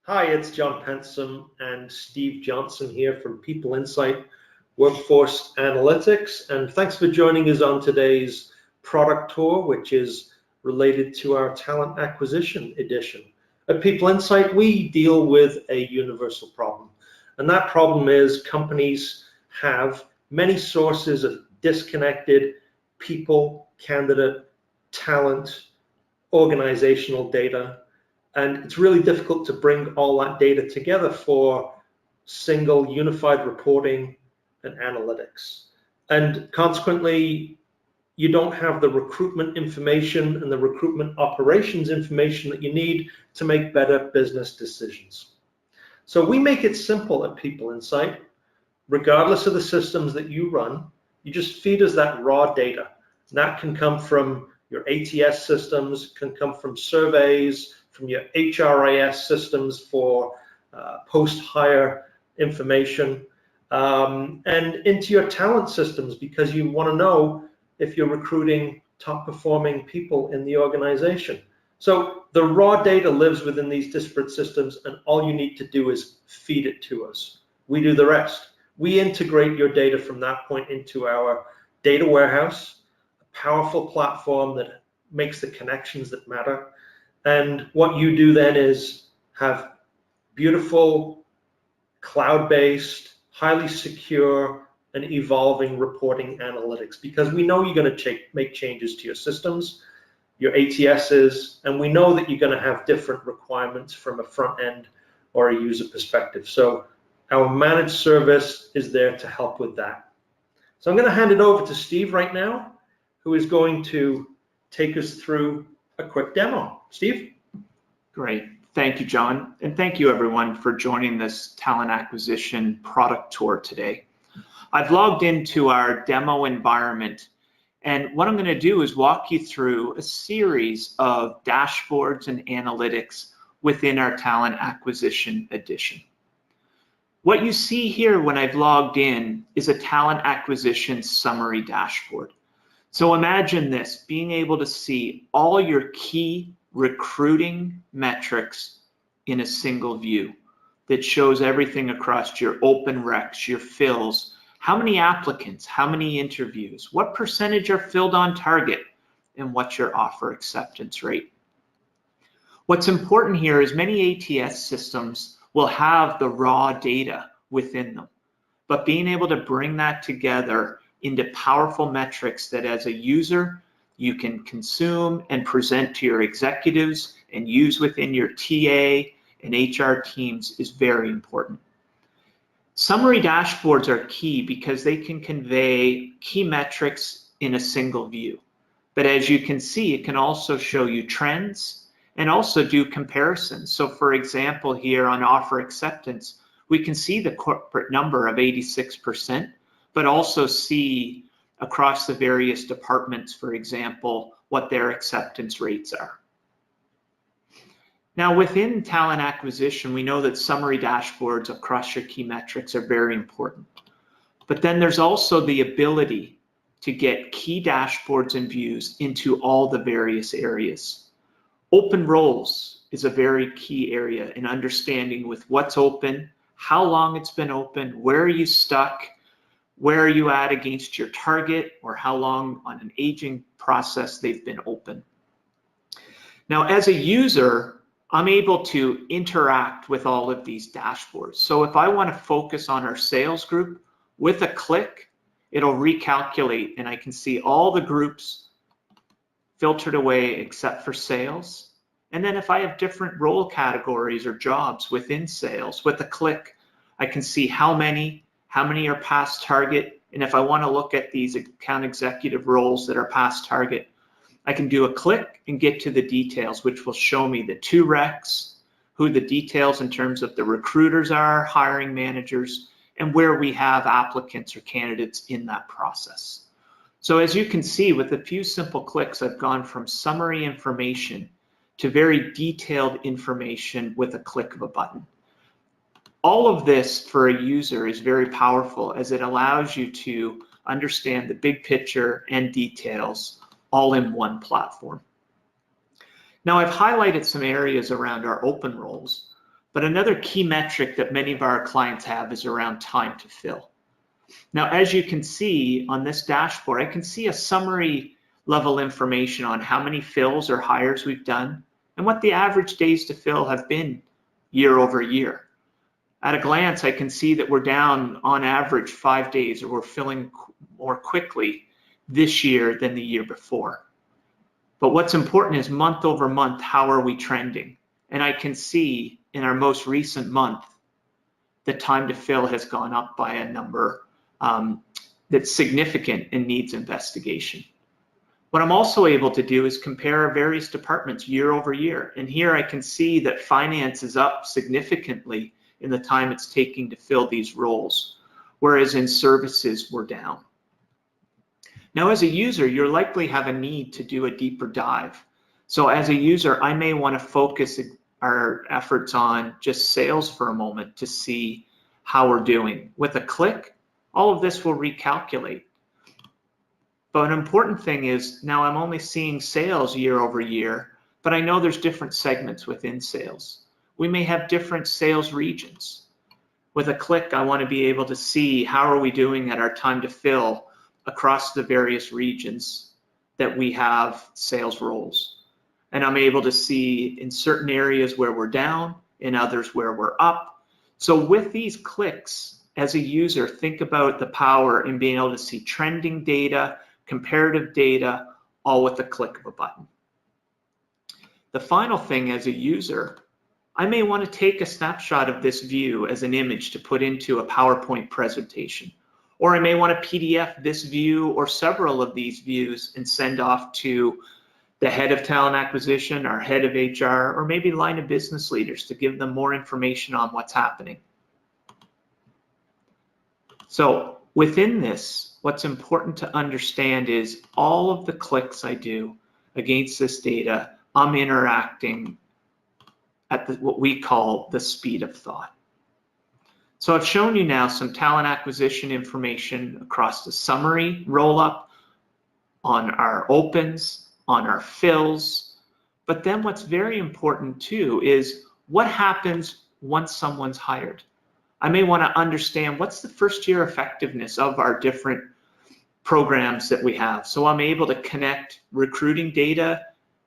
Hi, it's John Pensum and Steve Johnson here from PeopleInsight Workforce Analytics, and thanks for joining us on today's product tour, which is related to our talent acquisition edition. At PeopleInsight, we deal with a universal problem, and that problem is companies have many sources of disconnected people, candidate, talent, organizational data. And it's really difficult to bring all that data together for single unified reporting and analytics. And consequently, you don't have the recruitment information and the recruitment operations information that you need to make better business decisions. So we make it simple at PeopleInsight. Regardless of the systems that you run, you just feed us that raw data. And that can come from your ATS systems, can come from surveys, from your HRIS systems for post-hire information, and into your talent systems, because you want to know if you're recruiting top-performing people in the organization. So the raw data lives within these disparate systems, and all you need to do is feed it to us. We do the rest. We integrate your data from that point into our data warehouse, a powerful platform that makes the connections that matter. And what you do then is have beautiful, cloud-based, highly secure, and evolving reporting analytics, because we know you're going to make changes to your systems, your ATSs, and we know that you're going to have different requirements from a front end or a user perspective. So our managed service is there to help with that. So I'm going to hand it over to Steve right now, who is going to take us through a quick demo. Steve? Great. Thank you, John. And thank you, everyone, for joining this talent acquisition product tour today. I've logged into our demo environment, and what I'm going to do is walk you through a series of dashboards and analytics within our talent acquisition edition. What you see here when I've logged in is a talent acquisition summary dashboard. So imagine this, being able to see all your key recruiting metrics in a single view that shows everything across your open recs, your fills, how many applicants, how many interviews, what percentage are filled on target, and what's your offer acceptance rate. What's important here is many ATS systems will have the raw data within them, but being able to bring that together into powerful metrics that as a user you can consume and present to your executives and use within your TA and HR teams is very important. Summary dashboards are key because they can convey key metrics in a single view. But as you can see, it can also show you trends and also do comparisons. So for example, here on offer acceptance, we can see the corporate number of 86%, but also see across the various departments, for example, what their acceptance rates are. Now within talent acquisition, we know that summary dashboards across your key metrics are very important. But then there's also the ability to get key dashboards and views into all the various areas. Open roles is a very key area in understanding with what's open, how long it's been open, where are you stuck, where are you at against your target, or how long on an aging process they've been open. Now, as a user, I'm able to interact with all of these dashboards. So if I want to focus on our sales group, with a click, it'll recalculate and I can see all the groups filtered away except for sales. And then if I have different role categories or jobs within sales, with a click, I can see how many are past target, and if I want to look at these account executive roles that are past target, I can do a click and get to the details, which will show me the 2 recs, who the details in terms of the recruiters are, hiring managers, and where we have applicants or candidates in that process. So as you can see, with a few simple clicks, I've gone from summary information to very detailed information with a click of a button. All of this for a user is very powerful as it allows you to understand the big picture and details all in one platform. Now I've highlighted some areas around our open roles, But another key metric that many of our clients have is around time to fill. Now, as you can see on this dashboard, I can see a summary level information on how many fills or hires we've done and what the average days to fill have been year over year. At a glance, I can see that we're down on average 5 days, or we're filling more quickly this year than the year before. But what's important is month over month, how are we trending? And I can see in our most recent month, the time to fill has gone up by a number that's significant and needs investigation. What I'm also able to do is compare our various departments year over year. And here I can see that finance is up significantly in the time it's taking to fill these roles, whereas in services we're down. Now, as a user, you'll likely have a need to do a deeper dive. So as a user, I may want to focus our efforts on just sales for a moment to see how we're doing. With a click, all of this will recalculate. But an important thing is now I'm only seeing sales year over year, but I know there's different segments within sales. We may have different sales regions. With a click, I want to be able to see how are we doing at our time to fill across the various regions that we have sales roles. And I'm able to see in certain areas where we're down, in others where we're up. So with these clicks, as a user, think about the power in being able to see trending data, comparative data, all with the click of a button. The final thing as a user, I may want to take a snapshot of this view as an image to put into a PowerPoint presentation. Or I may want to PDF this view or several of these views and send off to the head of talent acquisition, our head of HR, or maybe line of business leaders to give them more information on what's happening. So within this, what's important to understand is all of the clicks I do against this data, I'm interacting at what we call the speed of thought. So I've shown you now some talent acquisition information across the summary roll-up, on our opens, on our fills. But then what's very important too is what happens once someone's hired. I may want to understand what's the first year effectiveness of our different programs that we have. So I'm able to connect recruiting data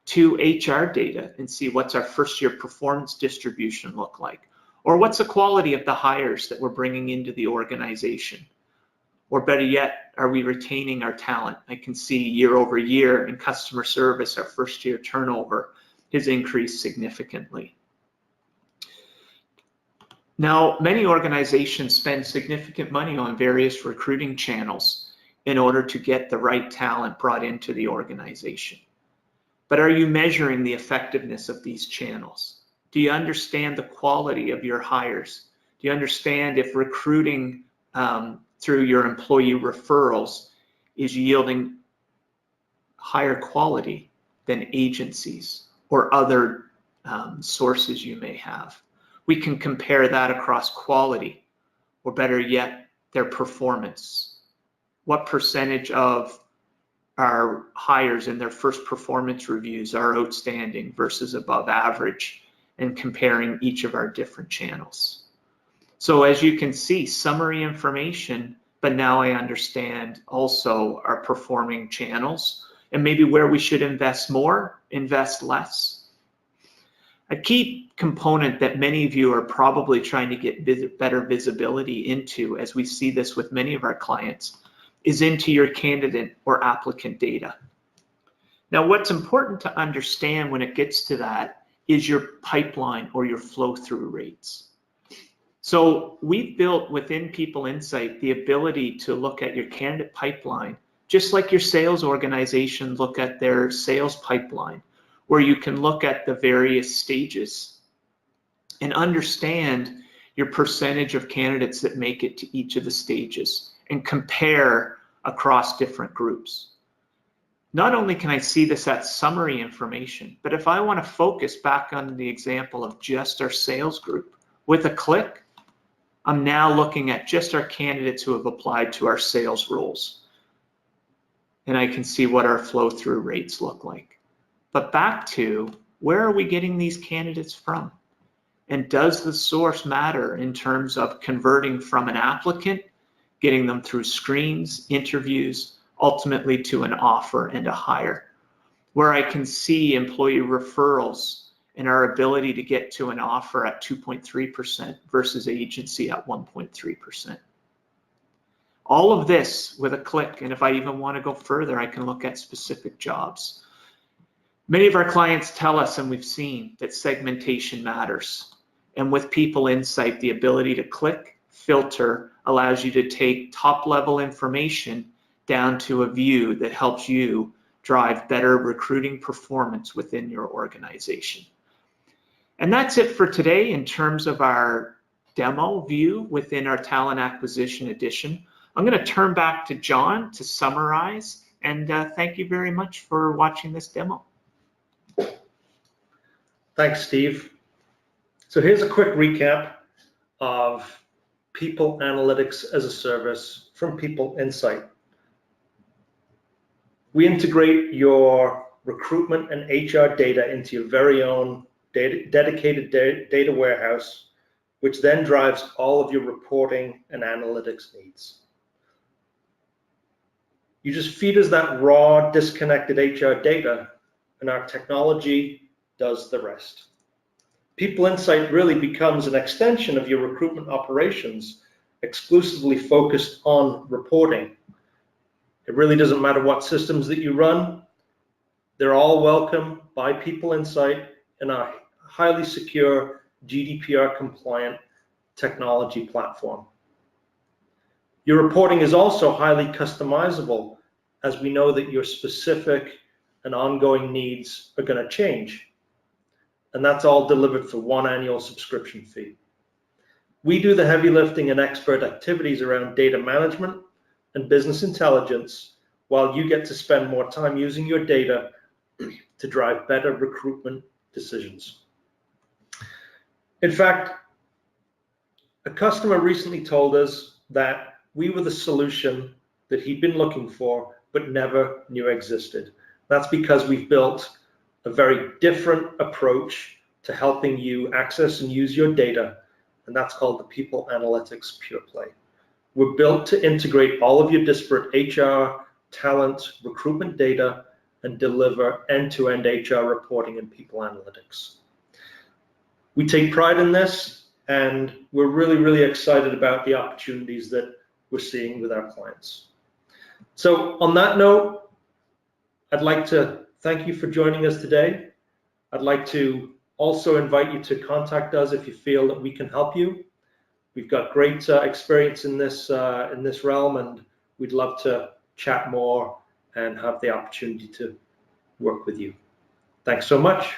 to HR data and see what's our first year performance distribution look like. Or what's the quality of the hires that we're bringing into the organization? Or better yet, are we retaining our talent? I can see year over year in customer service, our first year turnover has increased significantly. Now, many organizations spend significant money on various recruiting channels in order to get the right talent brought into the organization. But are you measuring the effectiveness of these channels? Do you understand the quality of your hires? Do you understand if recruiting through your employee referrals is yielding higher quality than agencies or other sources you may have? We can compare that across quality, or better yet, their performance. What percentage of our hires in their first performance reviews are outstanding versus above average, and comparing each of our different channels. So as you can see, summary information, but now I understand also our performing channels and maybe where we should invest more, invest less. A key component that many of you are probably trying to get better visibility into, as we see this with many of our clients, is into your candidate or applicant data. Now, what's important to understand when it gets to that is your pipeline or your flow-through rates. So we've built within PeopleInsight the ability to look at your candidate pipeline, just like your sales organization look at their sales pipeline, where you can look at the various stages and understand your percentage of candidates that make it to each of the stages and compare across different groups. Not only can I see this at summary information, but if I want to focus back on the example of just our sales group, with a click, I'm now looking at just our candidates who have applied to our sales roles. And I can see what our flow-through rates look like. But back to, where are we getting these candidates from? And does the source matter in terms of converting from an applicant, getting them through screens, interviews, ultimately to an offer and a hire? Where I can see employee referrals and our ability to get to an offer at 2.3% versus agency at 1.3%. All of this with a click, and if I even want to go further, I can look at specific jobs. Many of our clients tell us, and we've seen, that segmentation matters. And with PeopleInsight, the ability to click, filter, allows you to take top-level information down to a view that helps you drive better recruiting performance within your organization. And that's it for today in terms of our demo view within our talent acquisition edition. I'm going to turn back to John to summarize, and thank you very much for watching this demo. Thanks, Steve. So here's a quick recap of People Analytics as a Service from PeopleInsight. We integrate your recruitment and HR data into your very own dedicated data warehouse, which then drives all of your reporting and analytics needs. You just feed us that raw, disconnected HR data, and our technology does the rest. PeopleInsight really becomes an extension of your recruitment operations, exclusively focused on reporting. It really doesn't matter what systems that you run. They're all welcome by PeopleInsight in our highly secure, GDPR compliant technology platform. Your reporting is also highly customizable, as we know that your specific and ongoing needs are going to change. And that's all delivered for one annual subscription fee. We do the heavy lifting and expert activities around data management and business intelligence, while you get to spend more time using your data to drive better recruitment decisions. In fact, a customer recently told us that we were the solution that he'd been looking for but never knew existed. That's because we've built a very different approach to helping you access and use your data, and that's called the People Analytics Pure Play. We're built to integrate all of your disparate HR, talent, recruitment data, and deliver end-to-end HR reporting and people analytics. We take pride in this, and we're really, really excited about the opportunities that we're seeing with our clients. So on that note, I'd like to thank you for joining us today. I'd like to also invite you to contact us if you feel that we can help you. We've got great experience in this realm, and we'd love to chat more and have the opportunity to work with you. Thanks so much.